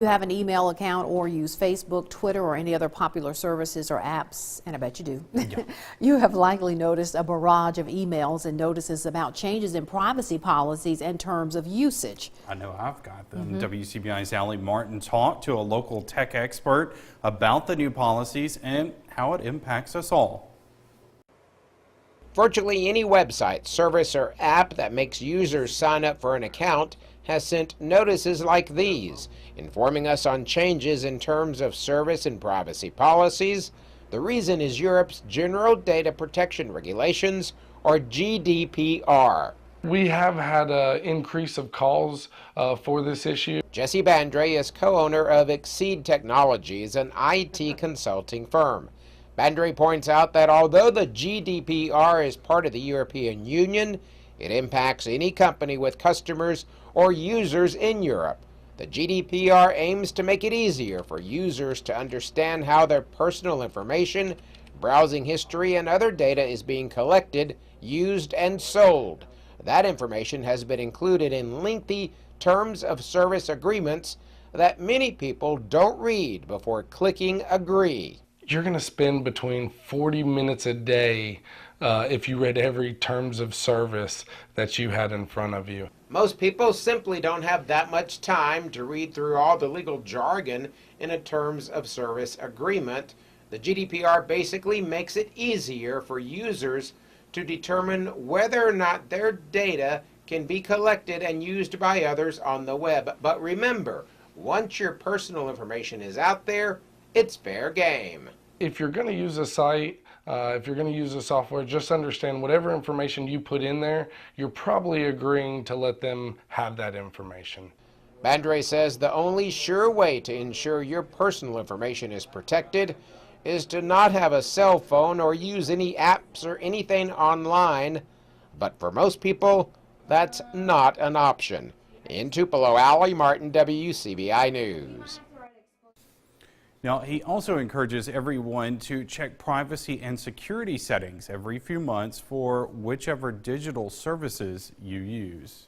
You have an email account or use Facebook, Twitter, or any other popular services or apps, and I bet you do. Yeah. You have likely noticed a barrage of emails and notices about changes in privacy policies and terms of usage. I know I've got them. WCBI's Allie Martin talked to a local tech expert about the new policies and how it impacts us all. Virtually any website, service, or app that makes users sign up for an account has sent notices like these, informing us on changes in terms of service and privacy policies. The reason is Europe's General Data Protection Regulations, or GDPR. We have had an increase of calls for this issue. Jesse Bandre is co-owner of Exceed Technologies, an IT consulting firm. Bandre points out that although the GDPR is part of the European Union, it impacts any company with customers or users in Europe. The GDPR aims to make it easier for users to understand how their personal information, browsing history, and other data is being collected, used, and sold. That information has been included in lengthy terms of service agreements that many people don't read before clicking agree. You're going to spend between 40 minutes a day if you read every terms of service that you had in front of you. Most people simply don't have that much time to read through all the legal jargon in a terms of service agreement. The GDPR basically makes it easier for users to determine whether or not their data can be collected and used by others on the web. But remember, once your personal information is out there, it's fair game. If you're going to use a site, if you're going to use a software, just understand whatever information you put in there, you're probably agreeing to let them have that information. Bandre says the only sure way to ensure your personal information is protected is to not have a cell phone or use any apps or anything online. But for most people, that's not an option. In Tupelo, Allie Martin, WCBI News. Now, he also encourages everyone to check privacy and security settings every few months for whichever digital services you use.